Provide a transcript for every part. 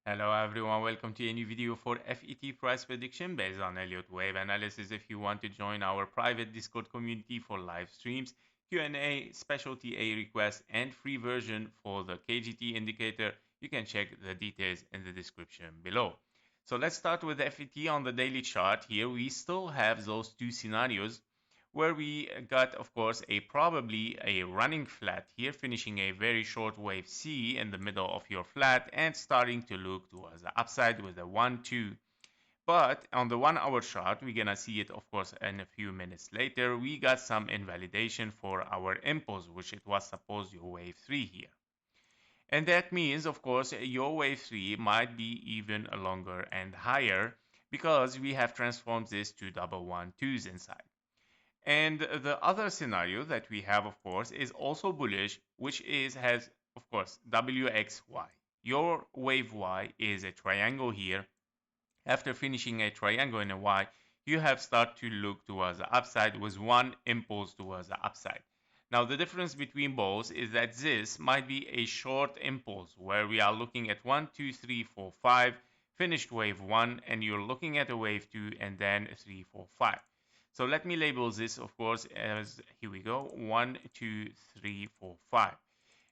Hello everyone, welcome to a new video for FET price prediction based on Elliott wave analysis. If you want to join our private Discord community for live streams, Q&A, special TA requests, and free version for the KGT indicator, you can check the details in the description below. So let's start with FET on the daily chart. Here we still have those two scenarios where we got, of course, probably a running flat here, finishing a very short wave C in the middle of your flat and starting to look towards the upside with a 1-2. But on the 1 hour chart, we're gonna see it, of course, in a few minutes later. We got some invalidation for our impulse, which it was supposed your wave 3 here. And that means, of course, your wave 3 might be even longer and higher because we have transformed this to double 1-2s inside. And the other scenario that we have, of course, is also bullish, which has, of course, WXY. Your wave Y is a triangle here. After finishing a triangle in a Y, you have started to look towards the upside with one impulse towards the upside. Now, the difference between both is that this might be a short impulse where we are looking at 1, 2, 3, 4, 5, finished wave 1, and you're looking at a wave 2, and then 3, 4, 5. So let me label this, of course, as, here we go, 1, 2, 3, 4, 5.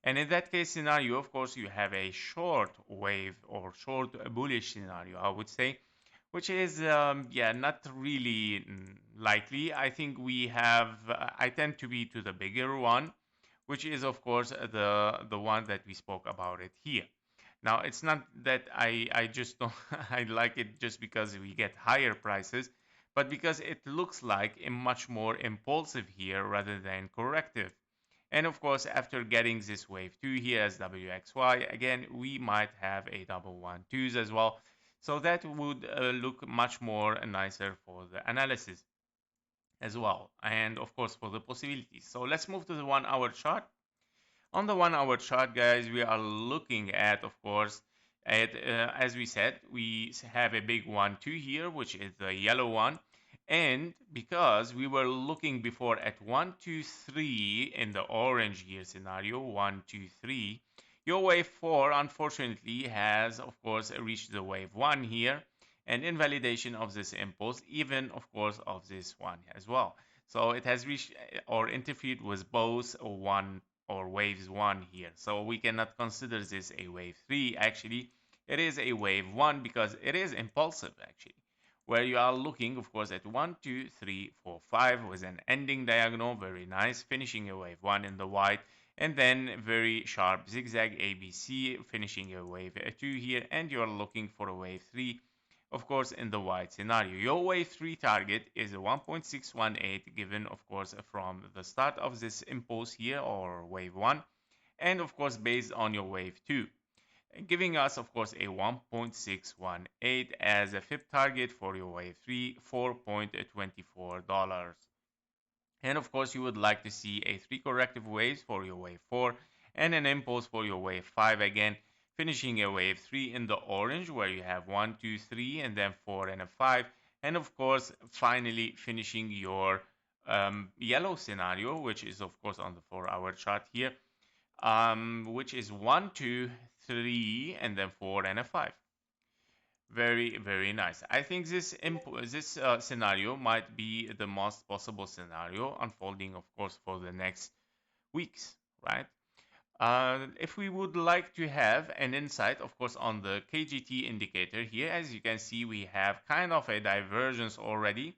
And in that case scenario, of course, you have a short wave or short bullish scenario, I would say, which is, yeah, not really likely. I think we have, I tend to be to the bigger one, which is, of course, the one that we spoke about it here. Now, it's not that I just don't, I like it just because we get higher prices, but because it looks like a much more impulsive here rather than corrective. And of course, after getting this wave 2 here as WXY, again, we might have a double 1-2s as well. So that would look much more nicer for the analysis as well. And of course, for the possibilities. So let's move to the 1 hour chart. On the 1 hour chart, guys, we are looking at, of course, as we said, we have a big 1-2 here, which is the yellow one. And because we were looking before at 1, 2, 3 in the orange here scenario, 1, 2, 3, your wave 4 unfortunately has, of course, reached the wave 1 here, and invalidation of this impulse, even, of course, of this one as well. So it has reached or interfered with both one or waves 1 here. So we cannot consider this a wave 3. Actually, it is a wave 1 because it is impulsive, actually, where you are looking, of course, at 1, 2, 3, 4, 5 with an ending diagonal, very nice, finishing a wave 1 in the white, and then very sharp zigzag ABC, finishing a wave 2 here, and you're looking for a wave 3, of course, in the white scenario. Your wave 3 target is a 1.618 given, of course, from the start of this impulse here, or wave 1, and of course based on your wave 2, giving us, of course, a 1.618 as a FIP target for your wave 3, $4.24. And of course, you would like to see a 3 corrective waves for your wave 4 and an impulse for your wave 5, again finishing a wave 3 in the orange where you have 1, 2, 3, and then 4 and a 5, and of course finally finishing your yellow scenario, which is of course on the 4 hour chart here, which is 1, 2, 3, and then 4 and a 5. Very, very nice. I think this scenario might be the most possible scenario unfolding, of course, for the next weeks, right? If we would like to have an insight, of course, on the KGT indicator here, as you can see, we have kind of a divergence already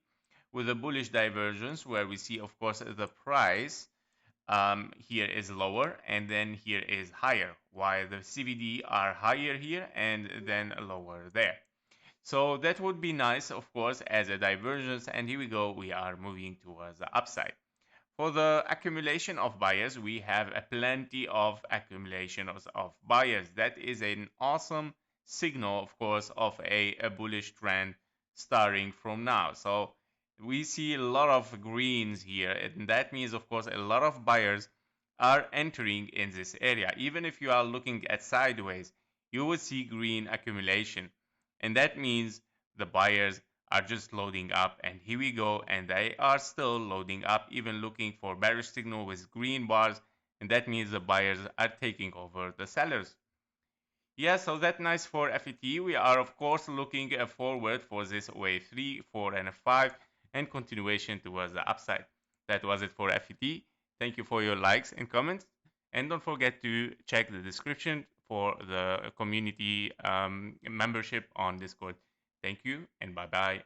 with a bullish divergence where we see, of course, the price here is lower and then here is higher, while the CVD are higher here and then lower there. So that would be nice, of course, as a divergence, and here we go, we are moving towards the upside. For the accumulation of buyers, we have a plenty of accumulation of buyers. That is an awesome signal, of course, of a bullish trend starting from now. So we see a lot of greens here, and that means, of course, a lot of buyers are entering in this area. Even if you are looking at sideways, you will see green accumulation, and that means the buyers are just loading up, and here we go, and they are still loading up, even looking for bearish signal with green bars, and that means the buyers are taking over the sellers. Yeah, so that's nice for FET. We are, of course, looking forward for this wave 3, 4, and 5, and continuation towards the upside. That was it for FET. Thank you for your likes and comments. And don't forget to check the description for the community membership on Discord. Thank you, and bye bye.